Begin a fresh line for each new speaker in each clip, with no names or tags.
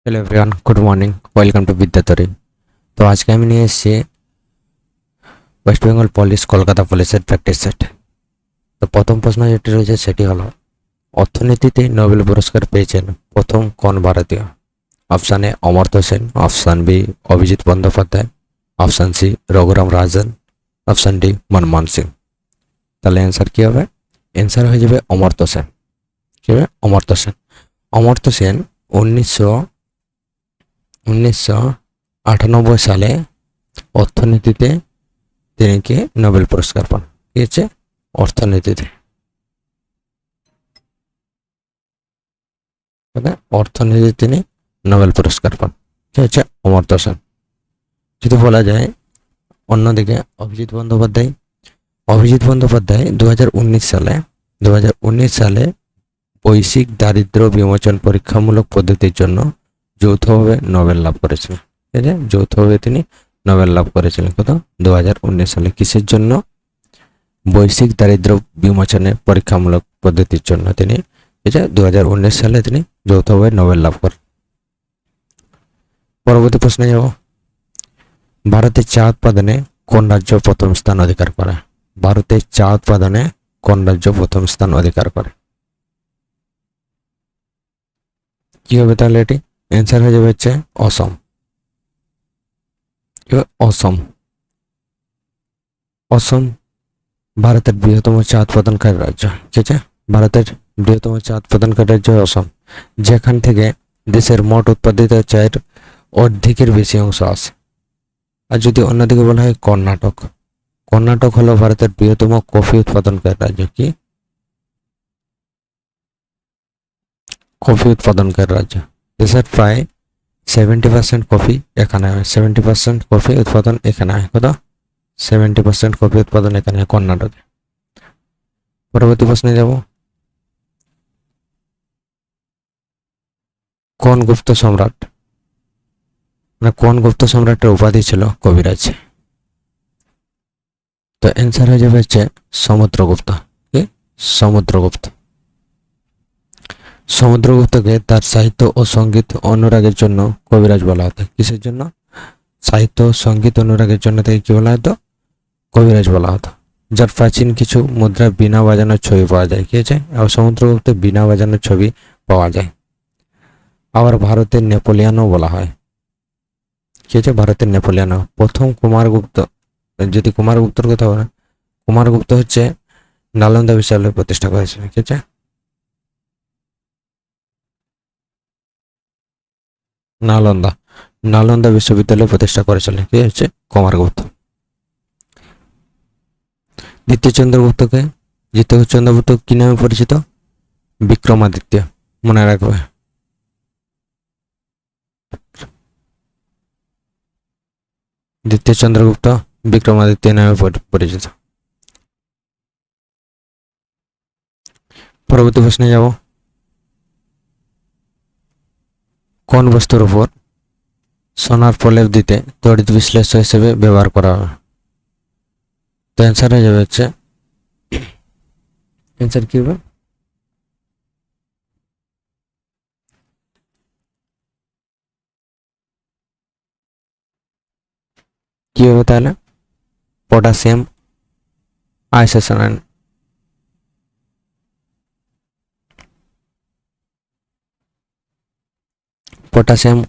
Hello everyone, good morning, welcome to Vidyatori. তো আজকে আমি নিয়ে এসেছি ওয়েস্ট বেঙ্গল পুলিশ, কলকাতা পুলিশের প্র্যাকটিস সেট। তো প্রথম প্রশ্ন যেটি রয়েছে সেটি হলো, অর্থনীতিতে নোবেল পুরস্কার পেয়েছেন প্রথম কোন ভারতীয়? Option A Amartya Sen, option B Abhijit Bandyopadhyay, option C Raghuram Rajan, option D Manmohan Singh. তাহলে অ্যান্সার কী হবে? অ্যান্সার হয়ে যাবে অমর্ত্য সেন। কী হবে? অমর্ত্য সেন। অমর্ত্য সেন উনিশশো 1998 সালে অর্থনীতিতে তিনি কি নোবেল পুরস্কার পান। কি হচ্ছে? অর্থনীতিতে। মানে অর্থনীতিতে তিনি নোবেল পুরস্কার পান। কি হচ্ছে? অমর্ত্য সেন। যদি বলা যায় অন্যদিকে অভিজিৎ বন্দ্যোপাধ্যায় 2019 সালে বৈশ্বিক দারিদ্র্য বিমোচন পরীক্ষামূলক পদ্ধতির জন্য যৌথভাবে নোবেল লাভ করেছিলেন। ঠিক আছে? যৌথভাবে তিনি নোবেল লাভ করেছিলেন। কত? 2019 সালে। কিসের জন্য? বৈশ্বিক দারিদ্র্য বিমোচনের পরীক্ষামূলক পদ্ধতির জন্য তিনি 2019 সালে তিনি যৌথভাবে নোবেল লাভ করেন। পরবর্তী প্রশ্নে যাব। ভারতের চা উৎপাদনে কোন রাজ্য প্রথম স্থান অধিকার করে? ভারতের চা উৎপাদনে কোন রাজ্য প্রথম স্থান অধিকার করে? কি হবে তাহলে? এটি অ্যান্সার হয়ে যাবে হচ্ছে অসম। অসম। অসম ভারতের বৃহত্তম চা উৎপাদনকারী রাজ্য। ঠিক আছে? ভারতের বৃহত্তম চা উৎপাদনকারী রাজ্য অসম, যেখান থেকে দেশের মোট উৎপাদিত চায়ের অর্ধেকের বেশি অংশ আসে। আর যদি অন্যদিকে বলা হয় কর্ণাটক, কর্ণাটক হলো ভারতের বৃহত্তম কফি উৎপাদনকারী রাজ্য। কি? কফি উৎপাদনকারী রাজ্য। দেশের প্রায় 70% কফি এখানে হয়। 70% কফি উৎপাদন এখানে হয়। কত? 70% কফি উৎপাদন এখানে হয় কর্ণাটকে। পরবর্তী প্রশ্নে যাব। কোন গুপ্ত সম্রাট, মানে কোন গুপ্ত সম্রাটের উপাধি ছিল কবিরাজ? তো অ্যান্সার হয়ে যাবে হচ্ছে সমুদ্রগুপ্ত। কি? সমুদ্রগুপ্ত। সমুদ্রগুপ্তকে তার সাহিত্য ও সঙ্গীত অনুরাগের জন্য কবিরাজ বলা হতো। কিসের জন্য? সাহিত্য ও সঙ্গীত অনুরাগের জন্য তাকে কি বলা হতো? কবিরাজ বলা হতো। যার প্রাচীন কিছু মুদ্রায় বীণা বাজানোর ছবি পাওয়া যায়। কি আছে? আবার সমুদ্রগুপ্তের বীণা বাজানোর ছবি পাওয়া যায়। আবার ভারতের নেপোলিয়ানও বলা হয়। কি আছে? ভারতের নেপোলিয়ানও। প্রথম কুমারগুপ্ত, যদি কুমারগুপ্তর কথা বলে, কুমারগুপ্ত হচ্ছে নালন্দা বিশ্ববিদ্যালয় প্রতিষ্ঠা করেছিলেন। ঠিক আছে? নালন্দা, নালন্দা বিশ্ববিদ্যালয় প্রতিষ্ঠা করেছিলেন কে? হচ্ছে কুমারগুপ্ত। দ্বিতীয় চন্দ্রগুপ্তকে, দ্বিতীয় চন্দ্রগুপ্ত কি নামে পরিচিত? বিক্রমাদিত্য। মনে রাখবে। দ্বিতীয় চন্দ্রগুপ্ত বিক্রমাদিত্য নামে পরিচিত। পরবর্তী প্রশ্নে যাব। কোন বস্তুর উপর সোনার প্রলেপ দিতে তড়িৎ বিশ্লেষ্য হিসেবে ব্যবহার করা হয়? তো অ্যান্সার হয়ে যাবে হচ্ছে, অ্যান্সার কি হবে? কি হবে তাহলে? Potassium isocyanide. Potassium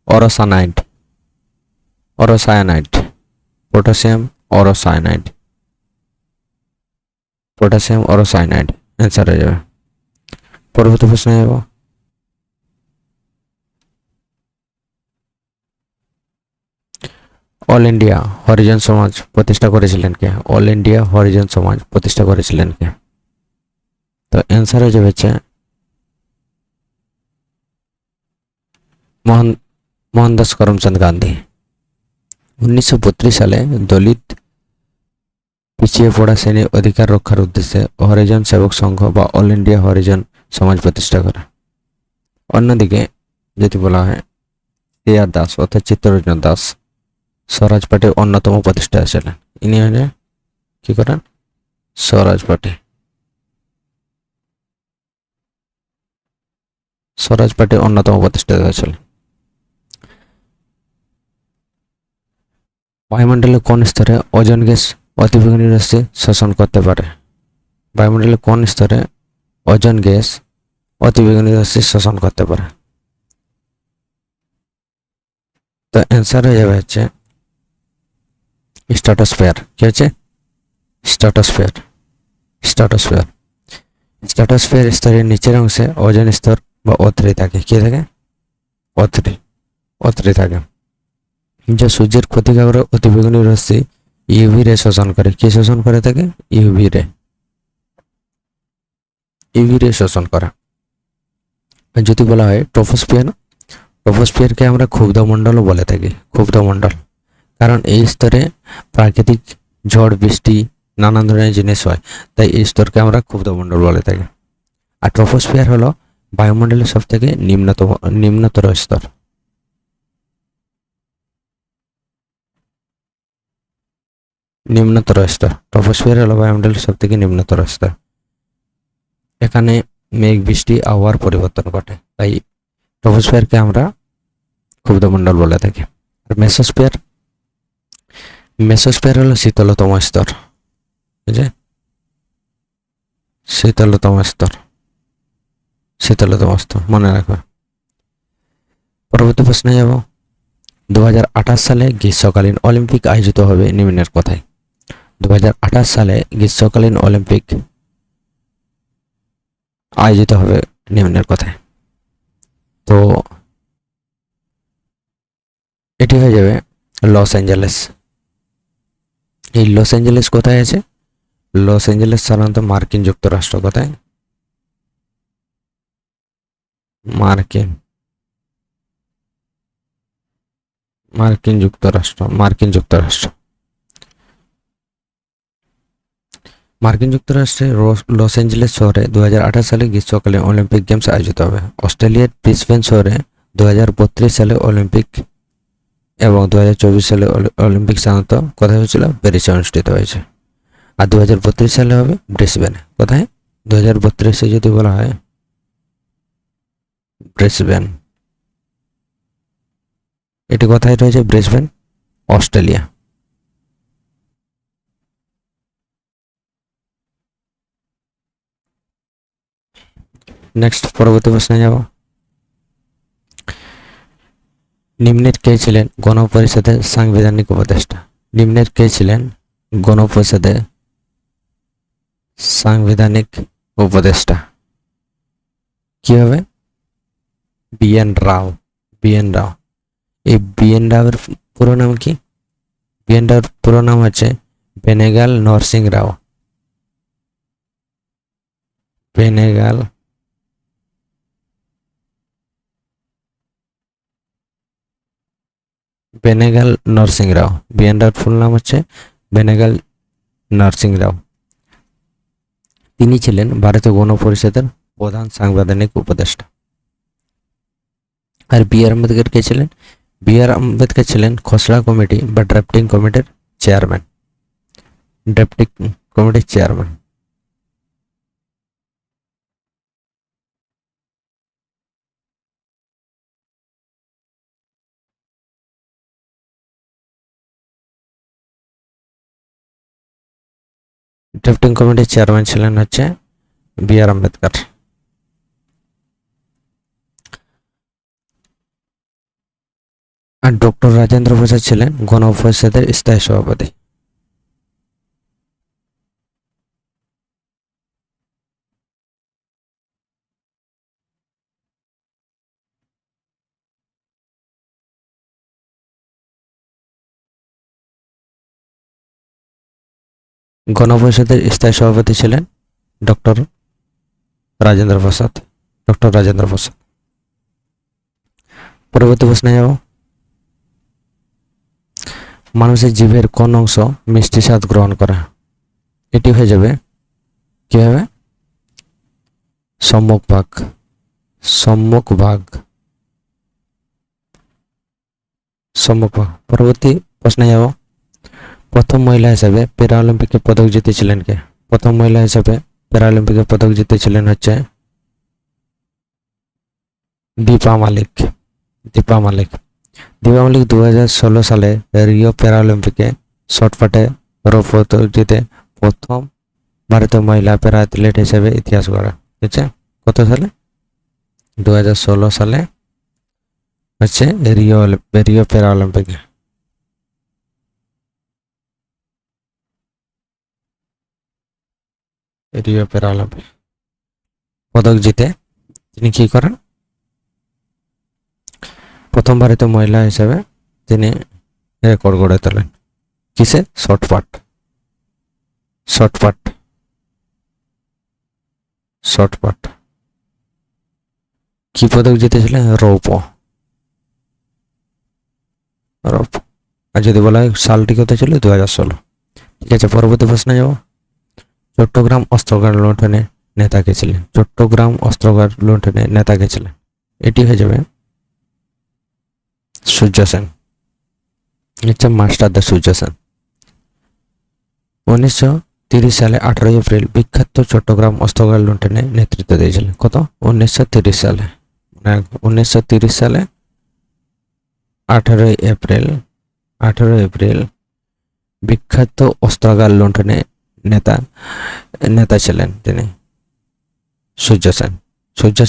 aurocyanide, aurocyanide, potassium aurocyanide, potassium aurocyanide answer হয়ে যাবে। পরবর্তী প্রশ্নে যাব। অল ইন্ডিয়া হরিজন সমাজ প্রতিষ্ঠা করেছিলেন কে? অল ইন্ডিয়া হরিজন সমাজ প্রতিষ্ঠা করেছিলেন কে? তো অ্যান্সার হয়ে যাবে হচ্ছে মোহন মোহনদাস করমচাঁদ গান্ধী। 1932 সালে দলিত পিছিয়ে পড়া শ্রেণীর অধিকার রক্ষার উদ্দেশ্যে হরিজন সেবক সংঘ বা অল ইন্ডিয়া হরিজন সমাজ প্রতিষ্ঠা করে। অন্যদিকে যদি বলা হয় সিআর দাস অর্থাৎ চিত্তরঞ্জন দাস স্বরাজ পার্টির অন্যতম প্রতিষ্ঠাতা ছিলেন। ইনি হলেন কি করেন? স্বরাজ পার্টি, স্বরাজ পার্টির অন্যতম প্রতিষ্ঠাতা ছিলেন। বায়ুমণ্ডলে কোন স্তরে ওজোন গ্যাস অতিবেগুনি রশ্মি শোষণ করতে পারে? বায়ুমণ্ডলে কোন স্তরে ওজোন গ্যাস অতিবেগুনি রশ্মি শোষণ করতে পারে? তো অ্যান্সার হয়ে যাবে হচ্ছে স্ট্র্যাটোস্ফিয়ার। কি হচ্ছে? স্ট্র্যাটোস্ফিয়ার। স্ট্র্যাটোস্ফিয়ার স্ট্র্যাটোস্ফিয়ার স্তরের নিচের অংশে ওজোন স্তর বা O3 থাকে। কি থাকে? O3 থাকে, যা সূর্যের ক্ষতিকারক অতিবেগুনি রশ্মি ইউভি রে শোষণ করে। কি শোষণ করে থাকে? ইউভি রে শোষণ করে। আর যদি বলা হয় ট্রপোস্ফিয়ার, ট্রপোস্ফিয়ারকে আমরা ক্ষুব্ধমণ্ডলও বলে থাকি। ক্ষুব্ধমণ্ডল, কারণ এই স্তরে প্রাকৃতিক ঝড় বৃষ্টি নানান ধরনের জিনিস হয়, তাই এই স্তরকে আমরা ক্ষুব্ধমণ্ডল বলে থাকি। আর ট্রপোস্ফিয়ার হলো বায়ুমণ্ডলের সব থেকে নিম্নতর স্তর। ট্রপোস্ফিয়ার হলো বায়ুমণ্ডলের সব থেকে নিম্নতর স্তর। এখানে মেঘ বৃষ্টি আবহাওয়ার পরিবর্তন ঘটে, তাই ট্রপোস্ফিয়ারকে আমরা ক্ষুব্ধমণ্ডল বলে থাকি। আর মেসোস্ফিয়ার হলো শীতলতম স্তর। বুঝলে? শীতলতম স্তর মনে রাখবে। পরবর্তী প্রশ্নে যাব। 2028 সালে গ্রীষ্মকালীন অলিম্পিক আয়োজিত হবে নিম্নের কোথায়? 2028 সালে গ্রীষ্মকালীন অলিম্পিক আয়োজিত হবে নিম্নের কোথায়? তো এটি হয়ে যাবে লস অ্যাঞ্জেলেস। এই লস অ্যাঞ্জেলেস কোথায় আছে? লস অ্যাঞ্জেলেস সাধারণত মার্কিন যুক্তরাষ্ট্র। কোথায়? মার্কিন যুক্তরাষ্ট্র। মার্কিন যুক্তরাষ্ট্রের লস অ্যাঞ্জেলেস শহরে 2028 সালে গ্রীষ্মকালীন অলিম্পিক গেমস আয়োজিত হবে। অস্ট্রেলিয়ার ব্রিসবেন শহরে 2032 সালে অলিম্পিক এবং 2024 সালে অলিম্পিক সাধারণত কোথায় হয়েছিল? প্যারিসে অনুষ্ঠিত হয়েছে। আর 2032 সালে হবে ব্রিসবেনে। কোথায়? 2032 যদি বলা হয় ব্রিসবেন। এটি কোথায় রয়েছে? Brisbane, Australia. নেক্সট পরবর্তী প্রশ্নে যাব। নিম্নের কে ছিলেন গণপরিষদের সাংবিধানিক উপদেষ্টা? নিম্নের কে ছিলেন গণপরিষদের সাংবিধানিক উপদেষ্টা? কি হবে? BN রাও। এই BN রাওয়ের পুরো নাম কি? BN রাওয়ের পুরো নাম হচ্ছে বেনেগাল নরসিং রাও। বেনেগাল নরসিং রাও। BN রাওয়ের ফুল নাম হচ্ছে বেনেগাল নরসিং রাও। তিনি ছিলেন ভারতীয় গণপরিষদের প্রধান সাংবিধানিক উপদেষ্টা। আর BR আম্বেদকর কে ছিলেন? BR আম্বেদকর ছিলেন খসড়া কমিটি বা ড্রাফটিং কমিটির চেয়ারম্যান। ড্রাফটিং কমিটির চেয়ারম্যান ছিলেন হচ্ছে BR আম্বেদকর। আর ডক্টর রাজেন্দ্র প্রসাদ ছিলেন গণপরিষদের স্থায়ী সভাপতি। গণপরিষদের স্থায়ী সভাপতি ছিলেন ডক্টর রাজেন্দ্র প্রসাদ। পরবর্তী প্রশ্নে যাব। মানুষের জিভের কোন অংশ মিষ্টি স্বাদ গ্রহণ করে? এটি হয়ে যাবে কি হবে? সম্মুখ ভাগ। পরবর্তী প্রশ্নে যাব। প্রথম মহিলা হিসেবে প্যারাঅলিম্পিকে পদক জিতেছিলেন কে? প্রথম মহিলা হিসেবে প্যারাঅলিম্পিকে পদক জিতেছিলেন হচ্ছে দীপা মালিক। দীপা মল্লিক 2016 সালে রিও প্যারালিম্পিকে শর্টপাটে রৌপ্য জিতে প্রথম ভারতীয় মহিলা প্যারা অ্যাথলিট হিসেবে ইতিহাস গড়ে। ঠিক আছে, কত সালে? 2016 সালে হচ্ছে রিও প্যারালিম্পিকে। রিও প্যারালিম্পিক পদক জিতে তিনি কি করেন? প্রথম ভারতীয় মহিলা হিসেবে তিনি রেকর্ড গড়ে তোলেন। কিসে? শর্টপাট। কি পদক জিতেছিলেন? রৌপ্য। আর যদি বলা হয় সালটি কত ছিল? 2016। ঠিক আছে, পরবর্তী প্রশ্নে যাব। চট্টগ্রাম অস্ত্রগার লুণ্ঠনে নেতা কে ছিলেন? চট্টগ্রাম অস্ত্রগার লুণ্ঠনে নেতা কে ছিলেন? এটি হয়ে যাবে সূর্য সেন। আচ্ছা, মাস্টারদা সূর্য সেন। 1930 সালে 18 এপ্রিল বিখ্যাত চট্টগ্রাম অস্ত্রগার লুণ্ঠনে নেতৃত্ব দিয়েছিলেন। কত? 1930 সালে, 1930 সালে 18 এপ্রিল বিখ্যাত অস্ত্রাগার লুণ্ঠনে নেতা ছিলেন তিনি সূর্য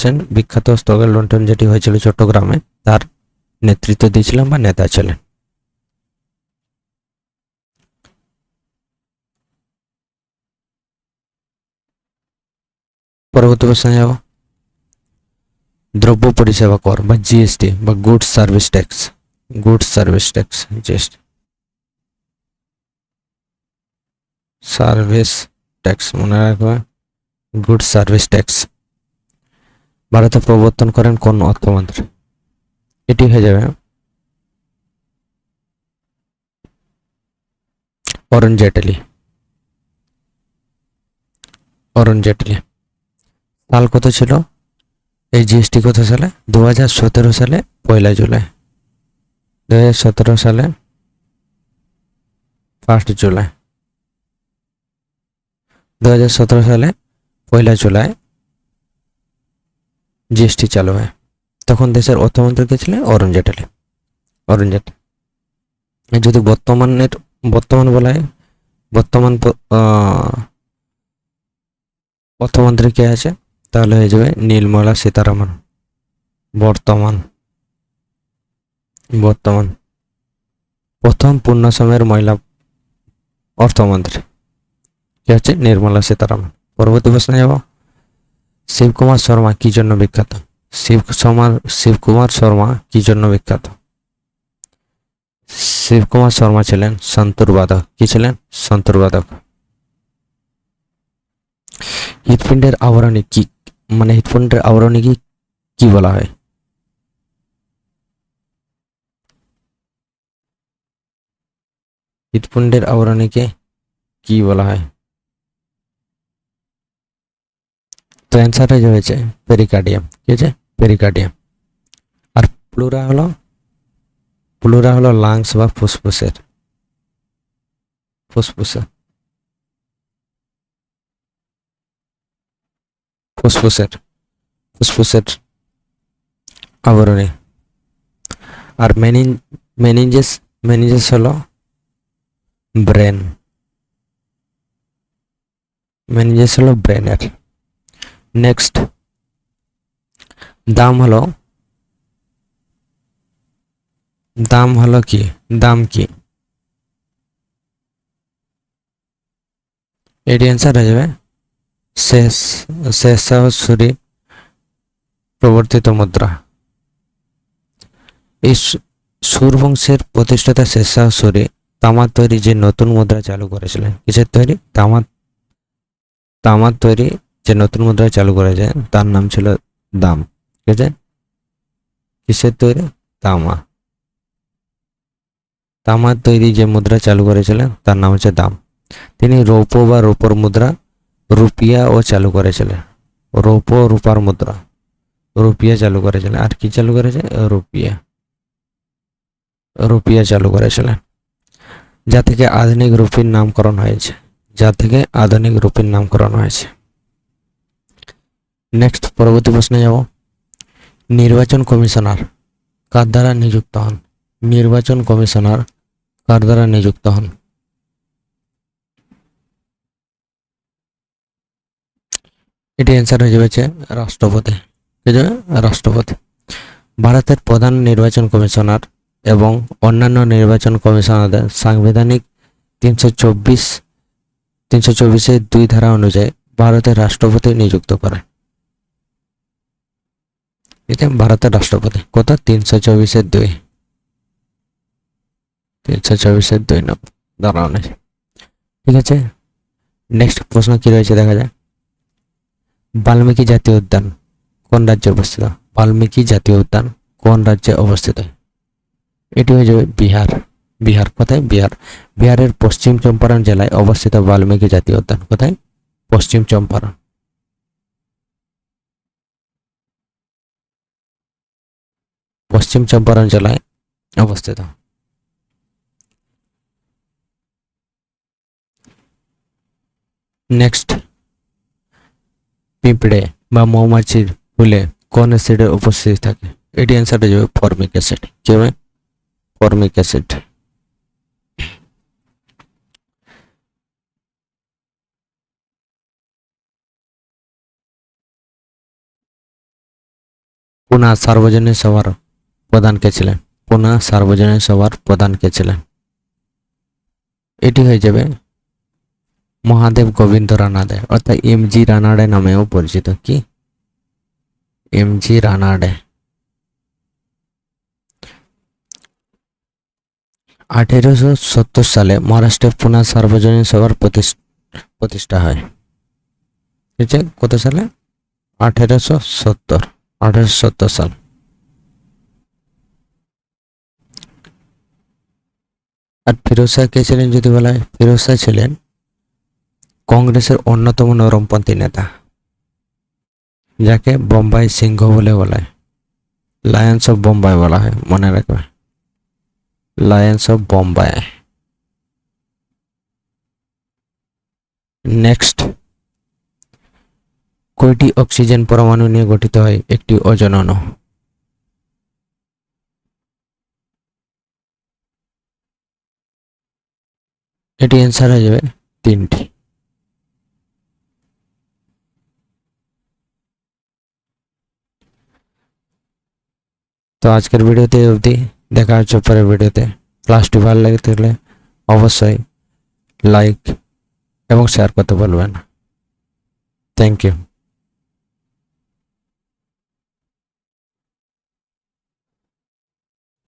সেন। বিখ্যাত অস্ত্রাগার লুণ্ঠন যেটি হয়েছিল চট্টগ্রামে, তার নেতৃত্ব দিয়েছিলেন বা নেতা ছিলেন। পরবর্তী প্রশ্নে যাব। দ্রব্য পরিষেবা কর বা জিএসটি বা goods service tax, GST service tax মনে রাখবে, গুড সার্ভিস ট্যাক্স ভারতে প্রবর্তন করেন কোন অর্থমন্ত্রী? এটি হয়ে যাবে অরুণ জেটলি। সাল কত ছিল এই জিএসটি? কত সালে? 2017 সালে 1 জুলাই। 2017 সালে 1 জুলাই। 2017 সালে 1 জুলাই জিএসটি চালু হয়। তখন দেশের অর্থমন্ত্রী কে ছিলেন? অরুণ জেটলি। যদি বর্তমান বলা হয়, বর্তমান অর্থমন্ত্রী কে আছে? তাহলে হয়ে যাবে নির্মলা সীতারামন। বর্তমান প্রথম পূর্ণ সময়ের মহিলা অর্থমন্ত্রী কে হচ্ছে? নির্মলা সীতারামন। পরবর্তী প্রশ্নে যাব। শিবকুমার শর্মা কি জন্য বিখ্যাত? শিবকুমার শর্মা কি জন্য বিখ্যাত? শিবকুমার শর্মা ছিলেন সন্তুর বাদক। কি ছিলেন? সন্তুর বাদক। হৃৎপিণ্ডের আবরণী কি, মানে হৃৎপিণ্ডের আবরণী কি বলা হয়? হৃৎপিণ্ডের আবরণীকে কি বলা হয়? তো অ্যান্সার হয়েছে পেরিকার্ডিয়াম। কি আছে? পেরিকার্ডিয়াম। আর প্লুরা হলো লাংস বা ফুসফুসের আবরণী। আর মেনিঞ্জাস হলো ব্রেন। ব্রেনের। নেক্সট, দাম হলো কি? দাম কি? এটি অ্যান্সার হয়ে যাবে শেরশাহ সূরি প্রবর্তিত মুদ্রা। এই সুরবংশের প্রতিষ্ঠাতা শেরশাহ সূরি তামার তৈরি যে নতুন মুদ্রা চালু করেছিলেন। কিসের তৈরি? তামার তৈরি যে নতুন মুদ্রা চালু করেছে তার নাম ছিল দাম। ঠিক আছে, কিসের তৈরি? তামার তৈরি যে মুদ্রা চালু করেছিলেন তার নাম হচ্ছে দাম। তিনি রৌপ্য বা রূপোর মুদ্রা রুপিয়া ও চালু করেছিলেন। রৌপ্য রূপার মুদ্রা রুপিয়া চালু করেছিলেন। আর কি চালু করেছে? রুপিয়া চালু করেছিলেন, যা থেকে আধুনিক রুপির নামকরণ হয়েছে। নেক্সট, পরবর্তী প্রশ্নে যাব। নির্বাচন কমিশনার কার দ্বারা নিযুক্ত হন? নির্বাচন কমিশনার কার দ্বারা নিযুক্ত হন? এটি অ্যান্সার হয়ে যাবে রাষ্ট্রপতি। হয়ে যাবে রাষ্ট্রপতি। ভারতের প্রধান নির্বাচন কমিশনার এবং অন্যান্য নির্বাচন কমিশনারদের সাংবিধানিক 324 2 ধারা অনুযায়ী ভারতের রাষ্ট্রপতি নিযুক্ত করে। এটা ভারতের রাষ্ট্রপতি। কত? 324 2 ধারা অনুযায়ী। ঠিক আছে, নেক্সট প্রশ্ন কি রয়েছে দেখা যায়। বাল্মীকি জাতীয় উদ্যান কোন রাজ্যে অবস্থিত? বাল্মীকি জাতীয় উদ্যান কোন রাজ্যে অবস্থিত? এটি হয়ে যাবে বিহার। বিহার কোথায়? বিহার। বিহারের পশ্চিম চম্পারণ জেলায় অবস্থিত বাল্মীকি জাতীয় উদ্যান। কোথায়? পশ্চিম চম্পারণ। পশ্চিম চম্পারণ জেলায় অবস্থিত। নেক্সট, পিঁপড়ে বা মৌমাছির ফুলে কোন অ্যাসিডের উপস্থিতি থাকে? এটি অ্যান্সার হয়ে যাবে ফর্মিক অ্যাসিড। কি হবে? Formic acid. পুনা সার্বজনীন সভার প্রধান কে ছিলেন? পুনা সার্বজনীন সভার প্রধান কে ছিলেন? এটি হয়ে যাবে মহাদেব গোবিন্দ রানাডে, অর্থাৎ এমজি রানাডে নামেও পরিচিত। কি? এমজি রানাডে। 1870 সালে মহারাষ্ট্রের পুনা সার্বজনীন সভার প্রতিষ্ঠা হয়। ঠিক আছে, কত সালে? 1870 সাল। আর ফিরোজ শাহ কে ছিলেন যদি বলা হয়? ফিরোজ শাহ ছিলেন কংগ্রেসের অন্যতম নরমপন্থী নেতা, যাকে বোম্বাই সিংহ বলে বলা হয়। লায়ন্স অফ বোম্বাই বলা হয়, মনে রাখবে। Lions of Bombay. নেক্সট, কয়টি অক্সিজেন পরমাণু নিয়ে গঠিত হয় একটি ওজোন অণু? এটি অ্যান্সার হয়ে যাবে 3টি। তো আজকের ভিডিওতে এই অবধি, দেখা হচ্ছে পরের ভিডিওতে। ক্লাসটি ভালো লাগে থাকলে অবশ্যই লাইক এবং শেয়ার করতে ভুলবেন না। Thank you.